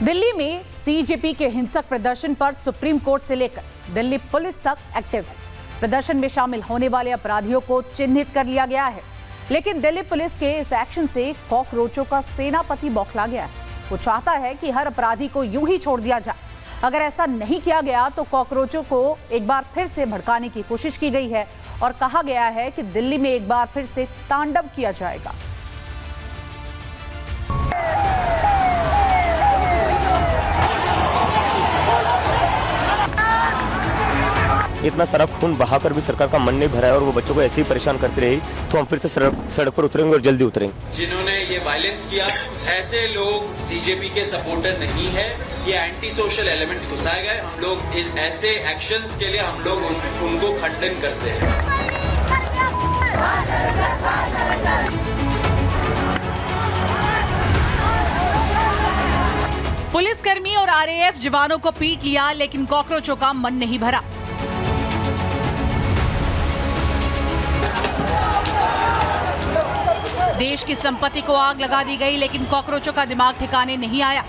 दिल्ली में सीजेपी के हिंसक प्रदर्शन पर सुप्रीम कोर्ट से लेकर दिल्ली पुलिस तक एक्टिव है। प्रदर्शन में शामिल होने वाले अपराधियों को चिन्हित कर लिया गया है, लेकिन दिल्ली पुलिस के इस एक्शन से कॉकरोचों का सेनापति बौखला गया है। वो चाहता है कि हर अपराधी को यूं ही छोड़ दिया जाए। अगर ऐसा नहीं किया गया तो कॉकरोचों को एक बार फिर से भड़काने की कोशिश की गई है और कहा गया है कि दिल्ली में एक बार फिर से तांडव किया जाएगा। इतना सारा खून बहाकर भी सरकार का मन नहीं भरा है और वो बच्चों को ऐसे ही परेशान करती रही तो हम फिर से सड़क पर उतरेंगे और जल्दी उतरेंगे। जिन्होंने ये वायलेंस किया, ऐसे लोग सीजेपी के सपोर्टर नहीं है। ये एंटी सोशल एलिमेंट्स घुसाए गए। हम लोग ऐसे एक्शंस के लिए हम लोग उनको खंडन करते हैं। पुलिसकर्मी और आरएएफ जवानों को पीट लिया, लेकिन कॉकरोचों का मन नहीं भरा। देश की संपत्ति को आग लगा दी गई, लेकिन कॉकरोचों का दिमाग ठिकाने नहीं आया।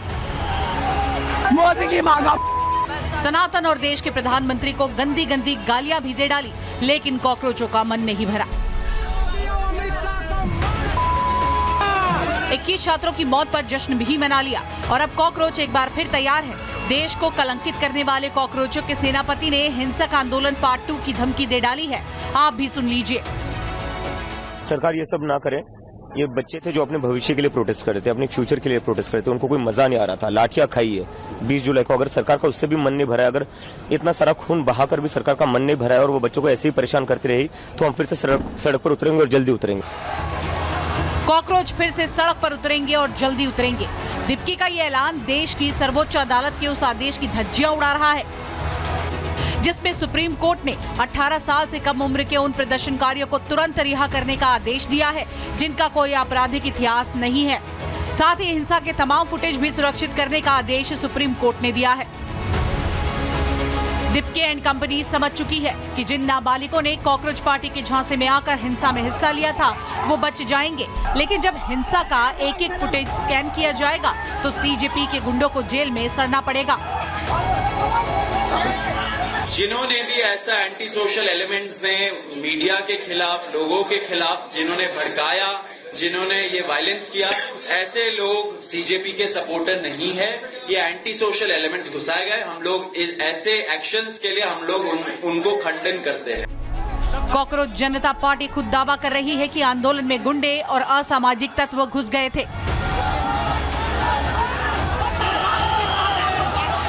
सनातन और देश के प्रधानमंत्री को गंदी गंदी गालियां भी दे डाली, लेकिन कॉकरोचों का मन नहीं भरा। 21 छात्रों की मौत पर जश्न भी मना लिया और अब कॉकरोच एक बार फिर तैयार है। देश को कलंकित करने वाले कॉकरोचों के सेनापति ने हिंसक आंदोलन पार्ट 2 की धमकी दे डाली है। आप भी सुन लीजिए। सरकार ये सब ना करे। ये बच्चे थे जो अपने भविष्य के लिए प्रोटेस्ट कर रहे थे, अपने फ्यूचर के लिए प्रोटेस्ट कर रहे थे। उनको कोई मजा नहीं आ रहा था। लाठियां खाई है 20 जुलाई को। अगर सरकार का उससे भी मन नहीं भरा है, अगर इतना सारा खून बहाकर भी सरकार का मन नहीं भरा है और वो बच्चों को ऐसे ही परेशान करती रही तो हम फिर से सड़क पर उतरेंगे और जल्दी उतरेंगे। कॉकरोच फिर से सड़क पर उतरेंगे और जल्दी उतरेंगे। दिप्की का ये ऐलान देश की सर्वोच्च अदालत के उस आदेश की धज्जियां उड़ा रहा है जिसमें सुप्रीम कोर्ट ने 18 साल से कम उम्र के उन प्रदर्शनकारियों को तुरंत रिहा करने का आदेश दिया है जिनका कोई आपराधिक इतिहास नहीं है। साथ ही हिंसा के तमाम फुटेज भी सुरक्षित करने का आदेश सुप्रीम कोर्ट ने दिया है। दिप्की एंड कंपनी समझ चुकी है कि जिन नाबालिगों ने कॉकरोच पार्टी के झांसे में आकर हिंसा में हिस्सा लिया था वो बच जाएंगे, लेकिन जब हिंसा का एक एक फुटेज स्कैन किया जाएगा तो सीजेपी के गुंडों को जेल में सड़ना पड़ेगा। जिन्होंने भी ऐसा एंटी सोशल एलिमेंट्स ने मीडिया के खिलाफ, लोगों के खिलाफ जिन्होंने भड़काया, जिन्होंने ये वायलेंस किया, ऐसे लोग सीजेपी के सपोर्टर नहीं है। ये एंटी सोशल एलिमेंट्स घुसाए गए। हम लोग ऐसे एक्शंस के लिए हम लोग उनको खंडन करते हैं। कॉकरोच जनता पार्टी खुद दावा कर रही है कि आंदोलन में गुंडे और असामाजिक तत्व घुस गए थे।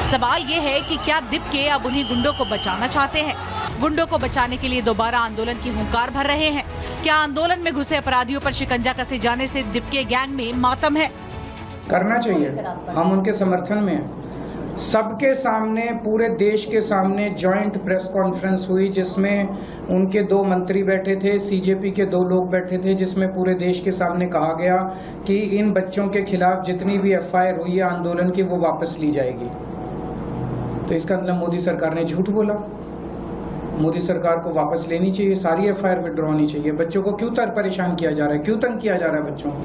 सवाल ये है कि क्या दिप्के अब उन्हीं गुंडों को बचाना चाहते हैं? गुंडों को बचाने के लिए दोबारा आंदोलन की हुंकार भर रहे हैं? क्या आंदोलन में घुसे अपराधियों पर शिकंजा कसे जाने से दिप्के गैंग में मातम है? करना चाहिए, हम उनके समर्थन में हैं। सबके सामने, पूरे देश के सामने जॉइंट प्रेस कॉन्फ्रेंस हुई जिसमें उनके 2 मंत्री बैठे थे, सीजेपी के 2 लोग बैठे थे, जिसमें पूरे देश के सामने कहा गया कि इन बच्चों के खिलाफ जितनी भी एफआईआर हुई है आंदोलन की वो वापस ली जाएगी। तो इसका मतलब मोदी सरकार ने झूठ बोला। मोदी सरकार को वापस लेनी चाहिए, सारी एफआईआर विड्रॉ होनी चाहिए। बच्चों को क्यों परेशान किया जा रहा है, क्यों तंग किया जा रहा है बच्चों को?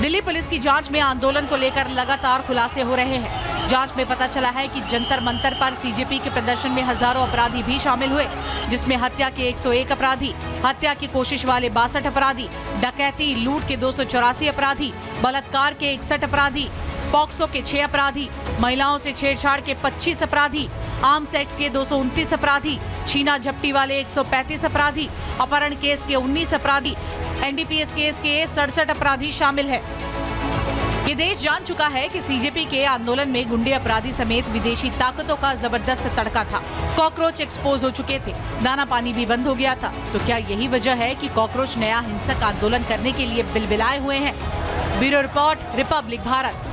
दिल्ली पुलिस की जांच में आंदोलन को लेकर लगातार खुलासे हो रहे हैं। जांच में पता चला है कि जंतर मंतर पर सीजेपी के प्रदर्शन में हजारों अपराधी भी शामिल हुए, जिसमें हत्या के 101 अपराधी, हत्या की कोशिश वाले 62 अपराधी, डकैती लूट के 284 अपराधी, बलात्कार के 61 अपराधी, पॉक्सो के 6 अपराधी, महिलाओं से छेड़छाड़ के 25 अपराधी, आर्म्स एक्ट के 229 अपराधी, छीना झपटी वाले 135 अपराधी, अपहरण केस के 19 अपराधी, एनडीपीएस केस के 67 अपराधी शामिल है। ये देश जान चुका है कि सीजेपी के आंदोलन में गुंडे अपराधी समेत विदेशी ताकतों का जबरदस्त तड़का था। कॉकरोच एक्सपोज हो चुके थे, दाना पानी भी बंद हो गया था। तो क्या यही वजह है कि कॉकरोच नया हिंसक आंदोलन करने के लिए बिलबिलाए हुए हैं? Bureau report, Republic Bharat.